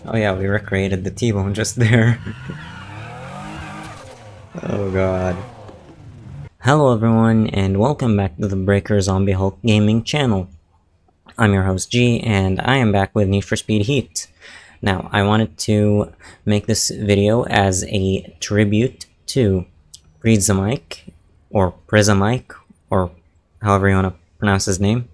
Oh yeah, we recreated the T-bone just there. Oh god. Hello everyone, and welcome back to the Breaker Zombie Hulk Gaming channel. I'm your host G, and I am back with Need for Speed Heat. Now, I wanted to make this video as a tribute to Prizza, or Prizza, or however you want to pronounce his name.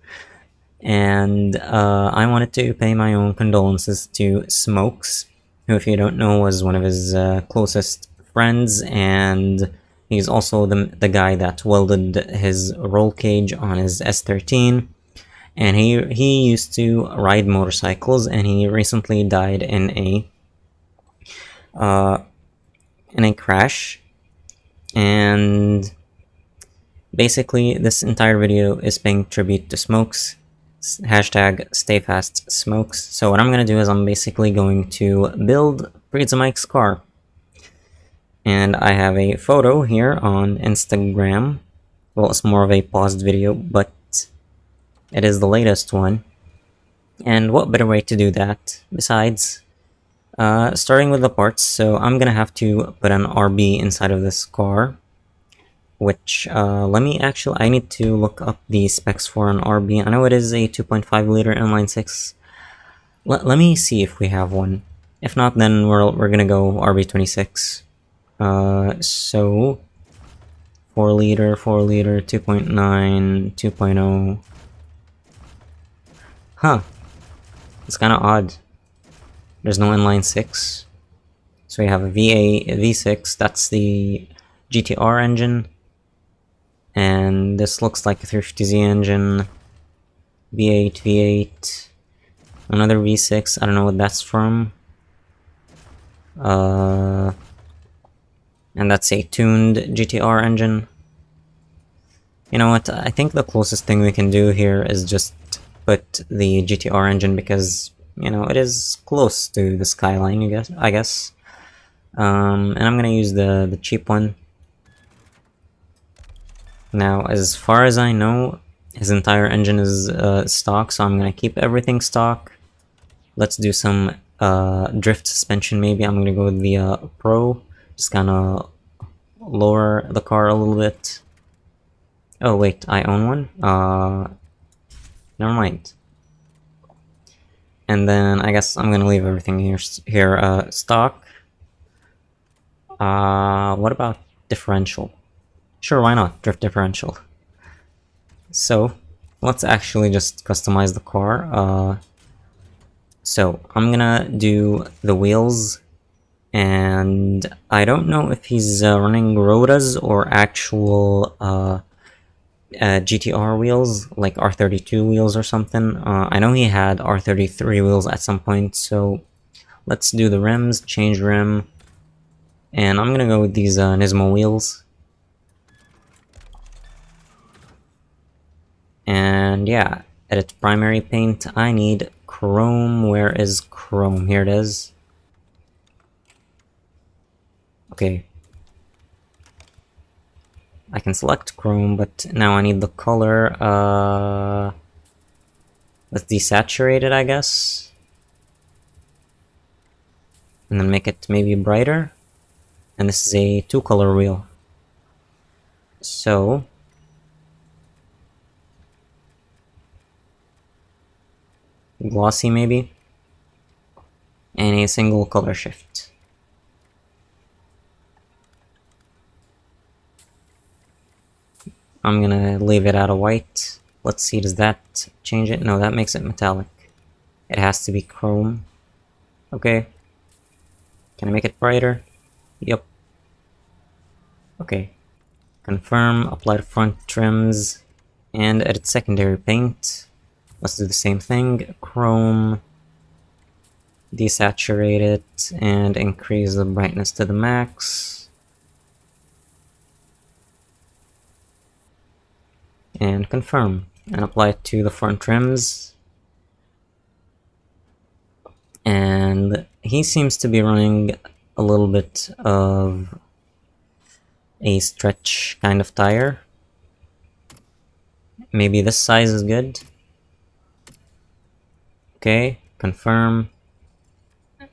And I wanted to pay my own condolences to Smokes, who, if you don't know, was one of his closest friends, and he's also the guy that welded his roll cage on his S13. And he used to ride motorcycles, and he recently died uh, in a crash. And basically, this entire video is paying tribute to Smokes. Hashtag stay fast smokes. So what I'm gonna do is I'm basically going to build Prizza Mike's car. And I have a photo here on Instagram. Well, it's more of a paused video, but it is the latest one. And what better way to do that besides starting with the parts. So I'm gonna have to put an RB inside of this car, which I need to look up the specs for an RB. I know it is a 2.5 liter inline 6. Let me see if we have one. If not, then we're gonna go RB26. So 4 liter, 2.9, 2.0. Huh, it's kind of odd. There's no inline 6. So we have a V6, that's the GTR engine. And this looks like a 350Z engine. V8, another V6, I don't know what that's from. And that's a tuned GTR engine. You know what, I think the closest thing we can do here is just put the GTR engine because, you know, it is close to the Skyline, I guess. And I'm gonna use the cheap one. Now, as far as I know, his entire engine is stock, so I'm gonna keep everything stock. Let's do some drift suspension maybe. I'm gonna go with the Pro, just kinda lower the car a little bit. Oh wait, I own one? Never mind. And then I guess I'm gonna leave everything here stock. What about differential? Sure, why not? Drift differential. So, let's actually just customize the car. So, I'm gonna do the wheels, and I don't know if he's running Rotas or actual GTR wheels, like R32 wheels or something. I know he had R33 wheels at some point, so let's do the rims, change rim, and I'm gonna go with these Nismo wheels. And yeah, edit primary paint. I need chrome. Where is chrome? Here it is. Okay. I can select chrome, but now I need the color. Let's desaturate it, I guess. And then make it maybe brighter. And this is a 2-color wheel. So glossy maybe, and a single color shift. I'm gonna leave it out of white. Let's see, does that change it? No, that makes it metallic. It has to be chrome. Okay. Can I make it brighter? Yep. Okay. Confirm, apply the front trims, and edit secondary paint. Let's do the same thing. Chrome, desaturate it, and increase the brightness to the max. And confirm, and apply it to the front trims. And he seems to be running a little bit of a stretch kind of tire. Maybe this size is good. Okay, confirm.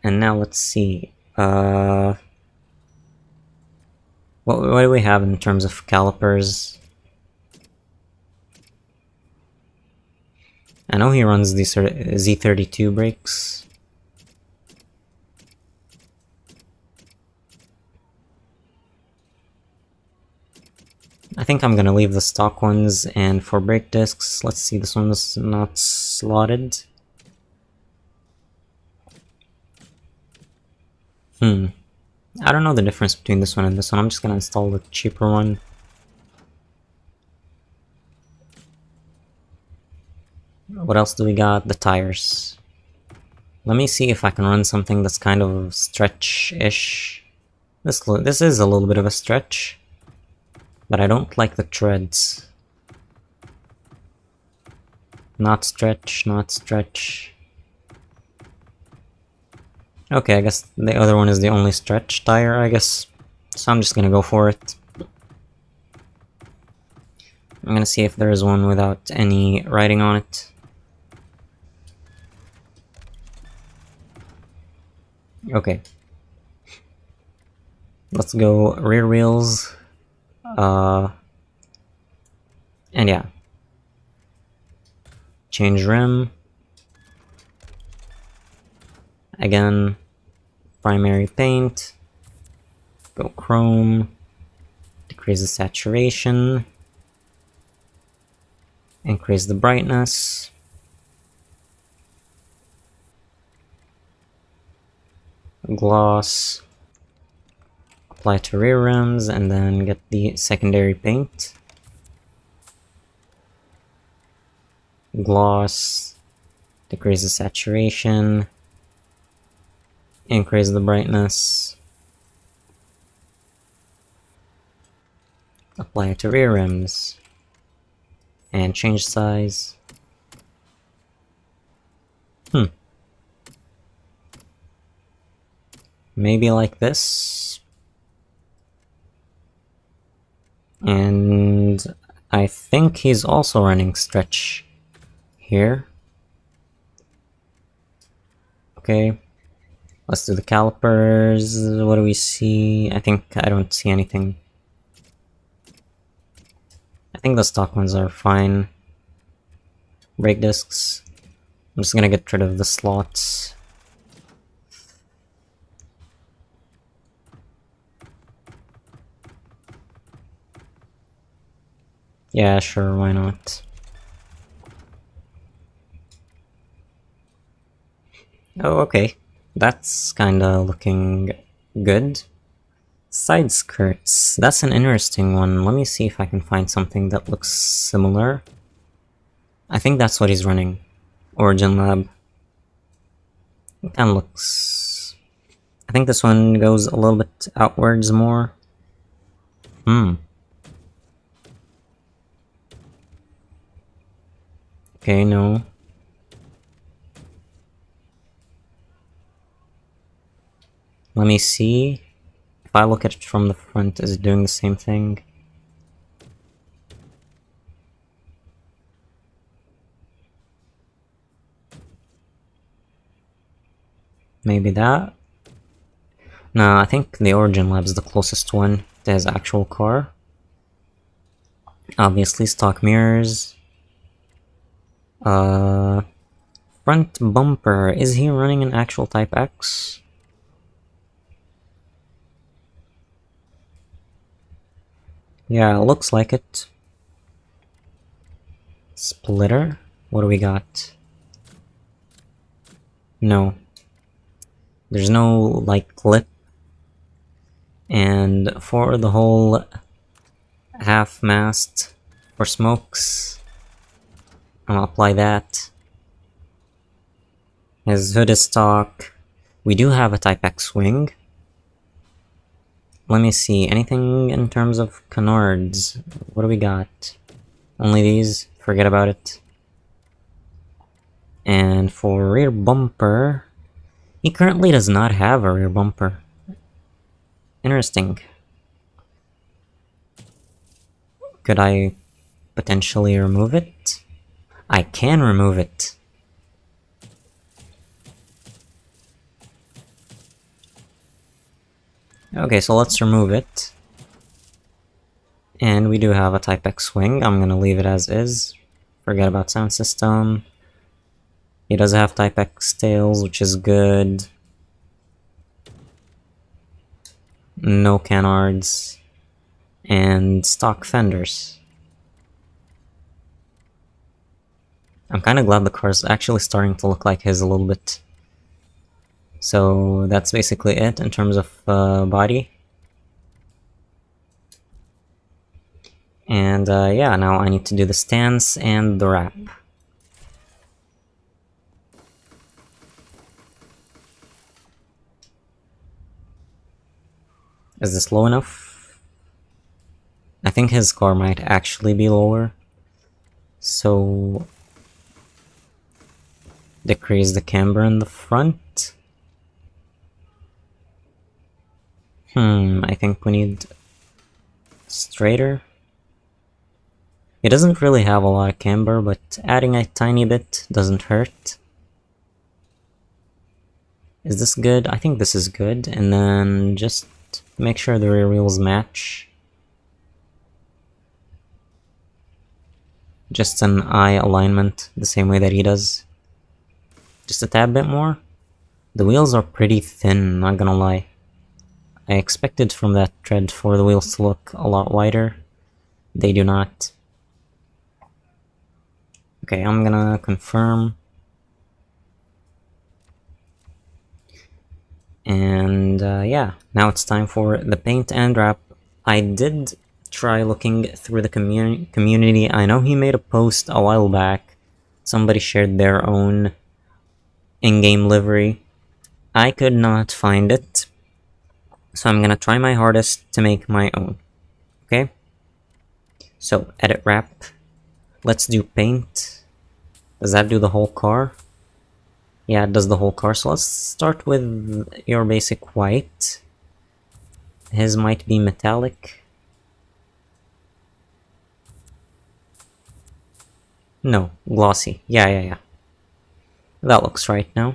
And now let's see. What do we have in terms of calipers? I know he runs these Z32 brakes. I think I'm gonna leave the stock ones, and for brake discs, let's see, this one is not slotted. I don't know the difference between this one and this one. I'm just gonna install the cheaper one. What else do we got? The tires. Let me see if I can run something that's kind of stretch-ish. This is a little bit of a stretch, but I don't like the treads. Not stretch, not stretch. Okay, I guess the other one is the only stretch tire, I guess. So I'm just gonna go for it. I'm gonna see if there is one without any writing on it. Okay. Let's go rear wheels. And yeah. Change rim. Again, primary paint. Go chrome. Decrease the saturation. Increase the brightness. Gloss. Apply to rear rims, and then get the secondary paint. Gloss. Decrease the saturation. Increase the brightness. Apply it to rear rims. And change size. Maybe like this. And I think he's also running stretch here. Okay. Let's do the calipers. What do we see? I don't see anything. I think the stock ones are fine. Brake discs. I'm just gonna get rid of the slots. Yeah, sure, why not? Oh, okay. That's kinda looking good. Side skirts. That's an interesting one. Let me see if I can find something that looks similar. I think that's what he's running. Origin Lab. It kinda looks... I think this one goes a little bit outwards more. Okay, no. Let me see. If I look at it from the front, is it doing the same thing? Maybe that? No, I think the Origin Lab's the closest one to his actual car. Obviously, stock mirrors. Front bumper. Is he running an actual Type X? Yeah, looks like it. Splitter? What do we got? No. There's no, like, clip. And for the whole half mast for smokes, I'll apply that. His hood is stock. We do have a Type X wing. Let me see, anything in terms of canards? What do we got? Only these? Forget about it. And for rear bumper, he currently does not have a rear bumper. Interesting. Could I potentially remove it? I can remove it. Okay, so let's remove it. And we do have a Type X swing. I'm gonna leave it as is. Forget about sound system. He does have Type X tails, which is good. No canards. And stock fenders. I'm kinda glad the car's actually starting to look like his a little bit. So that's basically it in terms of body. And yeah, now I need to do the stance and the wrap. Is this low enough? I think his car might actually be lower. So decrease the camber in the front. I think we need straighter. It doesn't really have a lot of camber, but adding a tiny bit doesn't hurt. Is this good? I think this is good. And then just make sure the rear wheels match. Just an eye alignment, the same way that he does. Just a tad bit more. The wheels are pretty thin, not gonna lie. I expected from that tread for the wheels to look a lot wider. They do not. Okay, I'm gonna confirm. And yeah, now it's time for the paint and wrap. I did try looking through the community. I know he made a post a while back. Somebody shared their own in-game livery. I could not find it. So I'm gonna try my hardest to make my own. Okay? So, edit wrap. Let's do paint. Does that do the whole car? Yeah, it does the whole car. So let's start with your basic white. His might be metallic. No, glossy. Yeah. That looks right now.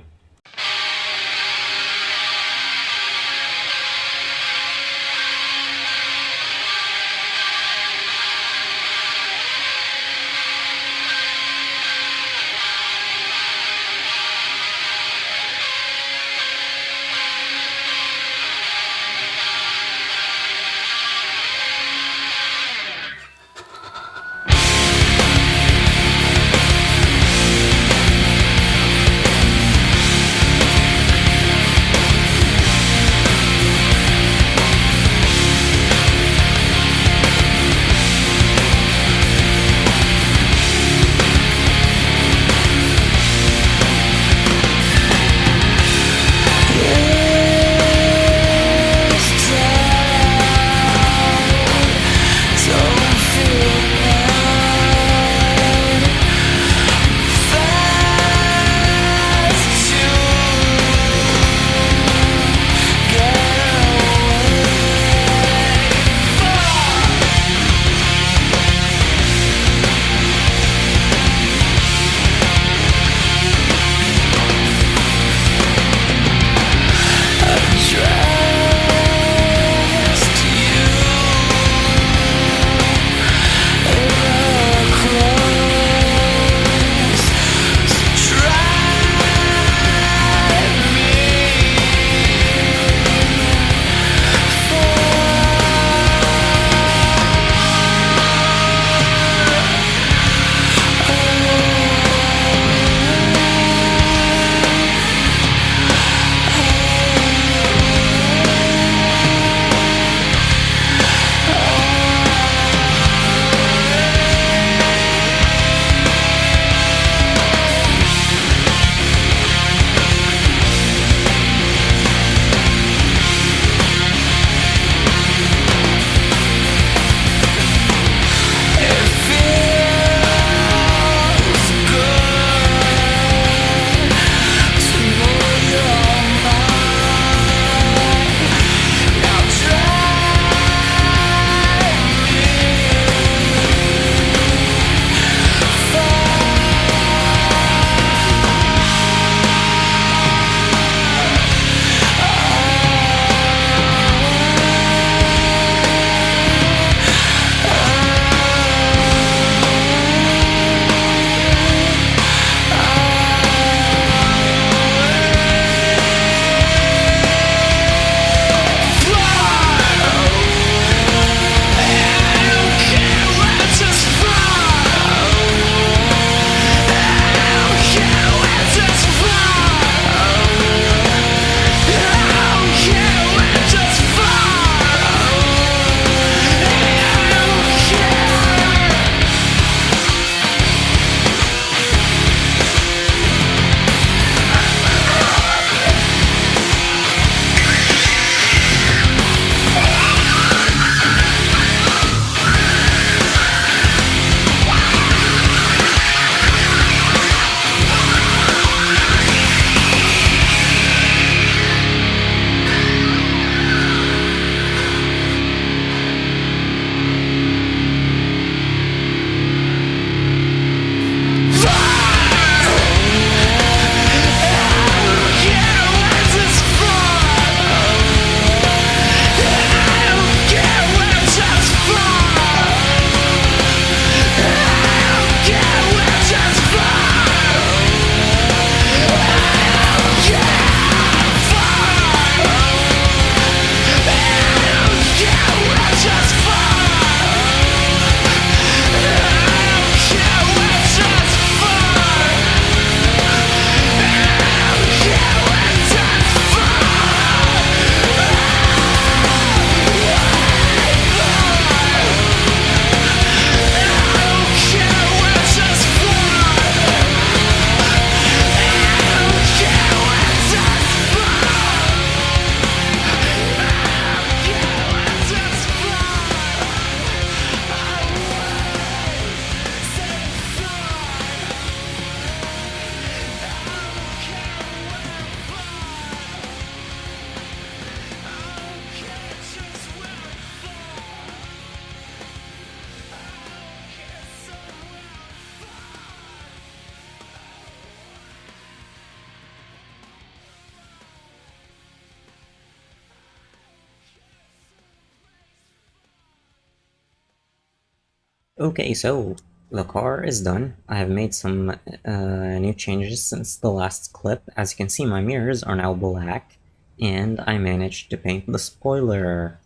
Okay, so the car is done. I have made some new changes since the last clip. As you can see, my mirrors are now black, and I managed to paint the spoiler.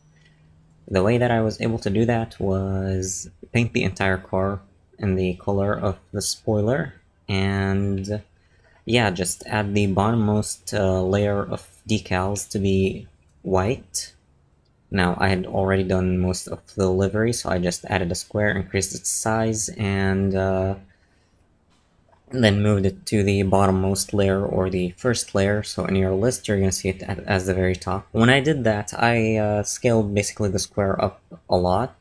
The way that I was able to do that was paint the entire car in the color of the spoiler, and yeah, just add the bottommost layer of decals to be white. Now, I had already done most of the livery, so I just added a square, increased its size, and then moved it to the bottommost layer or the first layer. So in your list, you're going to see it as the very top. When I did that, I scaled basically the square up a lot,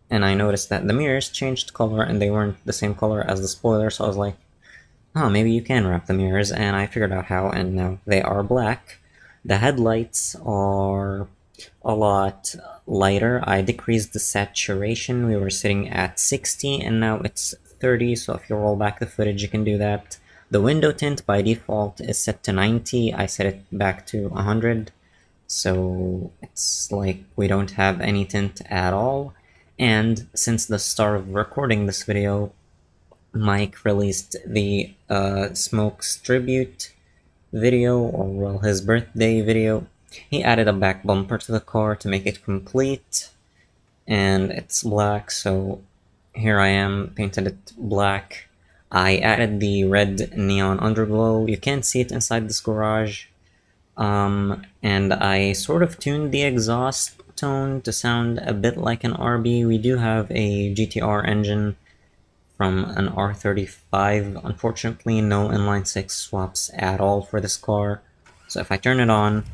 and I noticed that the mirrors changed color and they weren't the same color as the spoiler, so I was like, oh, maybe you can wrap the mirrors, and I figured out how, and now they are black. The headlights are a lot lighter. I decreased the saturation. We were sitting at 60 and now it's 30, so if you roll back the footage you can do that. The window tint by default is set to 90. I set it back to 100, so it's like we don't have any tint at all. And since the start of recording this video, Mike released the Smokes tribute video, or well, his birthday video. He added a back bumper to the car to make it complete, and it's black, so here I am, painted it black. I added the red neon underglow. You can't see it inside this garage. And I sort of tuned the exhaust tone to sound a bit like an RB. We do have a GTR engine from an R35. Unfortunately, no inline-6 swaps at all for this car. So if I turn it on,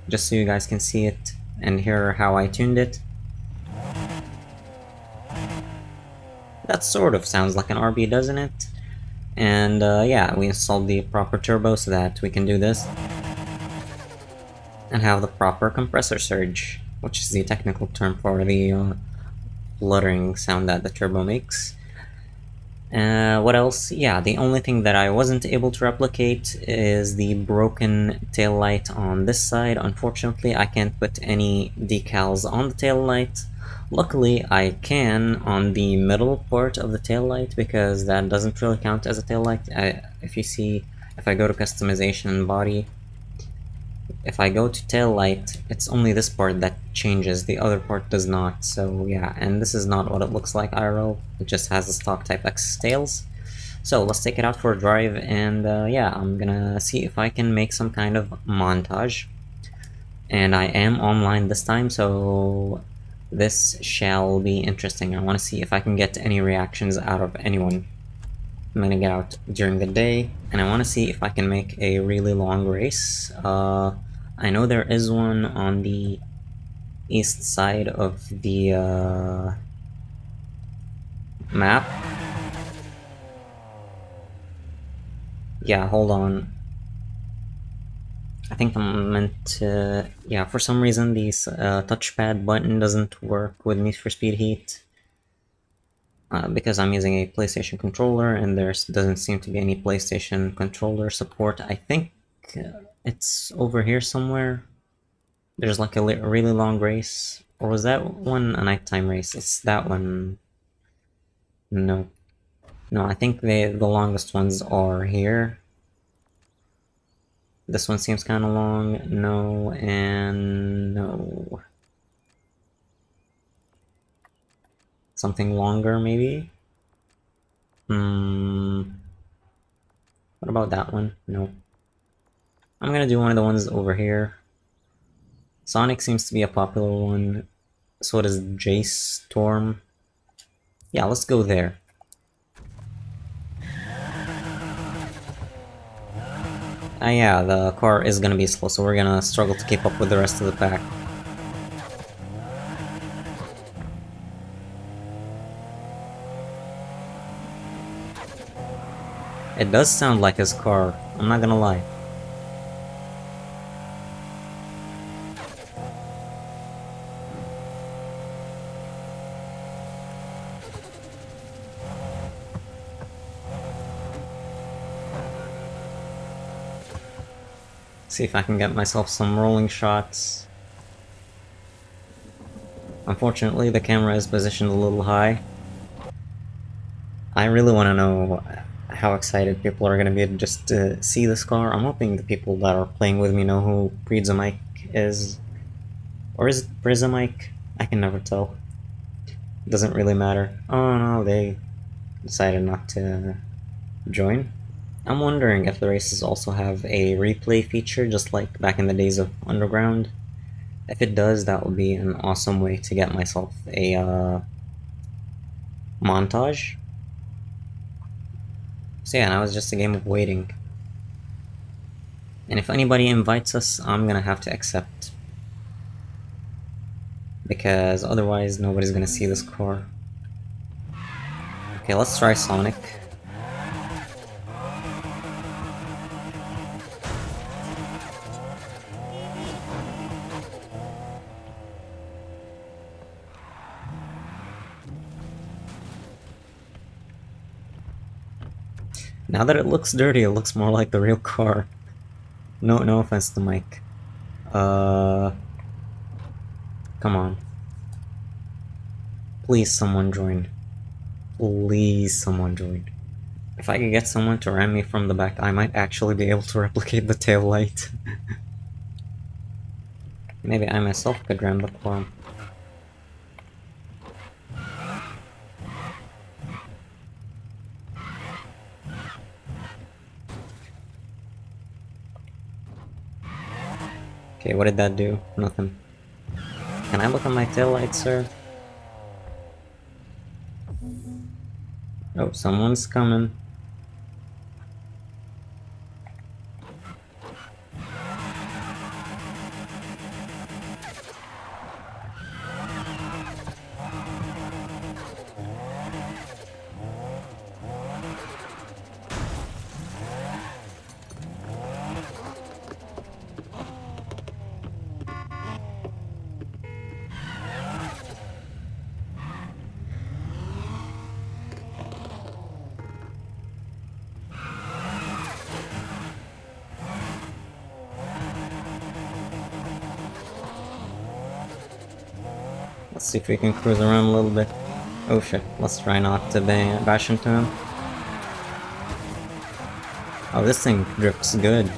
just so you guys can see it and hear how I tuned it, that sort of sounds like an RB, doesn't it? And yeah, we installed the proper turbo so that we can do this and have the proper compressor surge, which is the technical term for the fluttering sound that the turbo makes. What else? Yeah, the only thing that I wasn't able to replicate is the broken taillight on this side. Unfortunately, I can't put any decals on the taillight. Luckily, I can on the middle part of the taillight because that doesn't really count as a taillight. If you see, if I go to customization and body, if I go to tail light, it's only this part that changes, the other part does not. So yeah, and this is not what it looks like IRL, it just has the stock Type X tails. So let's take it out for a drive, and yeah, I'm gonna see if I can make some kind of montage. And I am online this time, so this shall be interesting. I want to see if I can get any reactions out of anyone. I'm gonna get out during the day, and I want to see if I can make a really long race. I know there is one on the east side of the map. Yeah, hold on. I think I'm meant to... yeah, for some reason this touchpad button doesn't work with Need for Speed Heat. Because I'm using a PlayStation controller and there doesn't seem to be any PlayStation controller support. I think it's over here somewhere. There's like a really long race. Or was that one a nighttime race? It's that one. No. No, I think the longest ones are here. This one seems kind of long. No, and no. Something longer, maybe? What about that one? No. I'm gonna do one of the ones over here. Sonic seems to be a popular one. So does Jace Storm. Yeah, let's go there. Yeah, the car is gonna be slow, so we're gonna struggle to keep up with the rest of the pack. It does sound like his car, I'm not gonna lie. See if I can get myself some rolling shots. Unfortunately, the camera is positioned a little high. I really want to know how excited people are going to be just to see this car. I'm hoping the people that are playing with me know who Prizza is. Or is it Prizza? I can never tell. It doesn't really matter. Oh no, they decided not to join. I'm wondering if the races also have a replay feature just like back in the days of Underground. If it does, that would be an awesome way to get myself a montage. So yeah, now it's just a game of waiting. And if anybody invites us, I'm gonna have to accept. Because otherwise nobody's gonna see this car. Okay, let's try Sonic. Now that it looks dirty, it looks more like the real car. No offense to Mike. Come on. Please someone join. Please someone join. If I could get someone to ram me from the back, I might actually be able to replicate the tail light. Maybe I myself could ram the car. Okay, what did that do? Nothing. Can I look at my tail light, sir? Oh, someone's coming. Let's see if we can cruise around a little bit. Oh shit, let's try not to bash into him. Oh, this thing drifts good.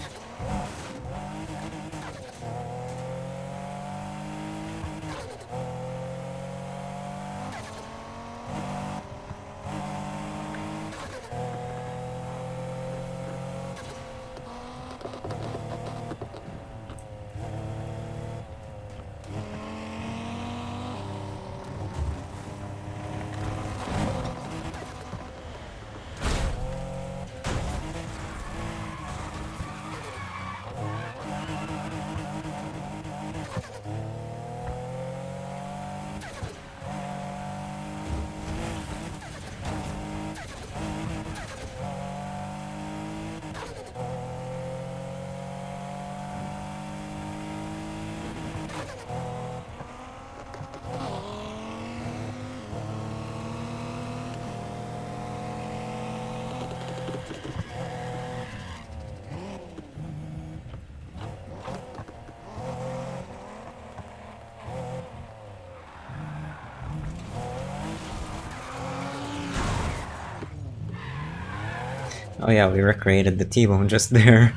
Oh yeah, we recreated the T-bone just there.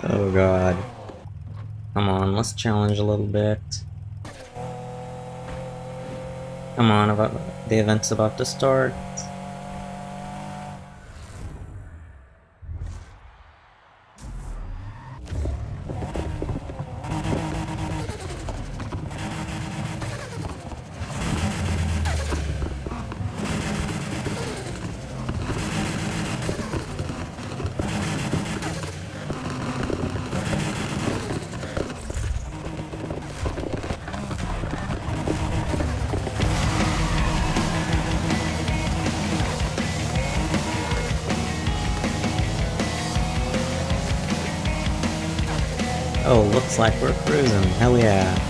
Oh god. Come on, let's challenge a little bit. Come on, the event's about to start. Oh, looks like we're cruising. Hell yeah.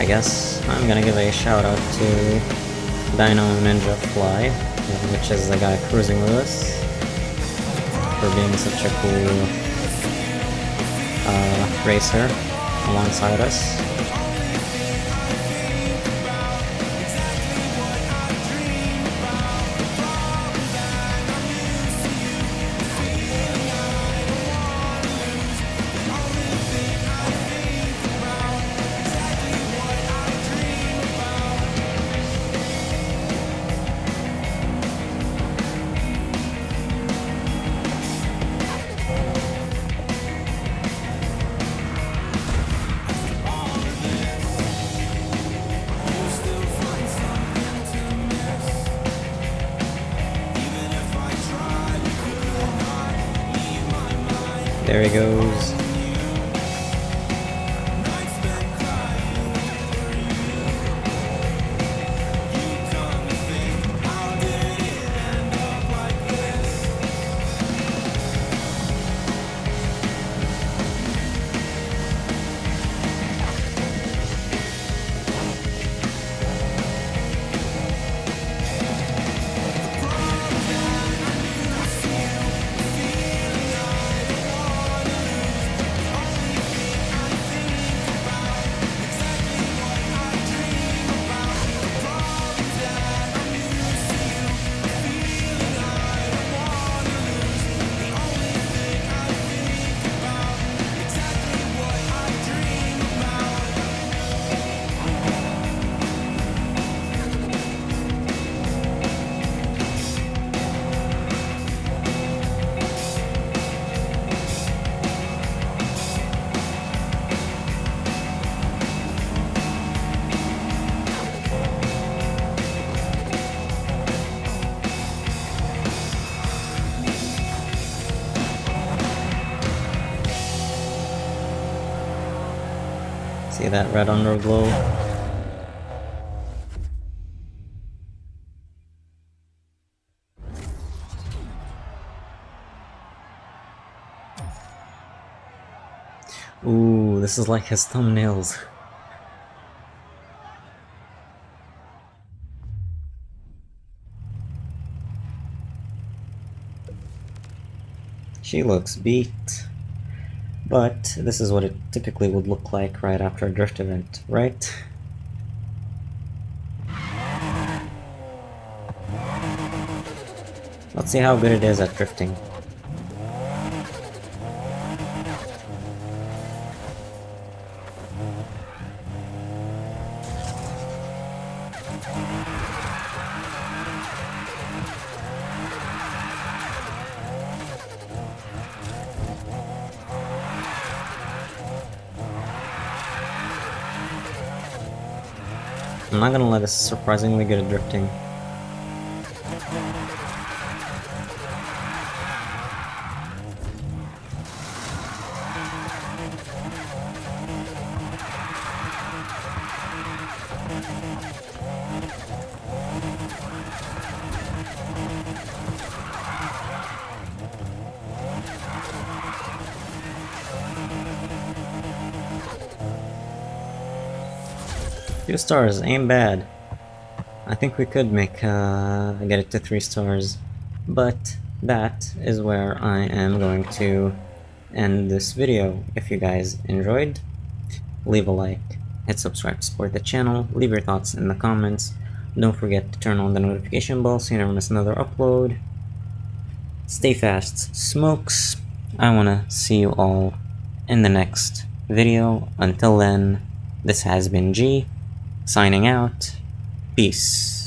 I guess I'm gonna give a shout out to Dino Ninja Fly, which is the guy cruising with us, for being such a cool racer alongside us. There he goes. See that red underglow? Ooh, this is like his thumbnails. She looks beat. But this is what it typically would look like right after a drift event, right? Let's see how good it is at drifting. I'm not gonna let us surprisingly good at drifting. Two stars, ain't bad. I think we could make get it to 3 stars, but that is where I am going to end this video. If you guys enjoyed, leave a like, hit subscribe to support the channel, leave your thoughts in the comments. Don't forget to turn on the notification bell so you never miss another upload. Stay fast, smokes. I wanna see you all in the next video. Until then, this has been G, signing out. Peace.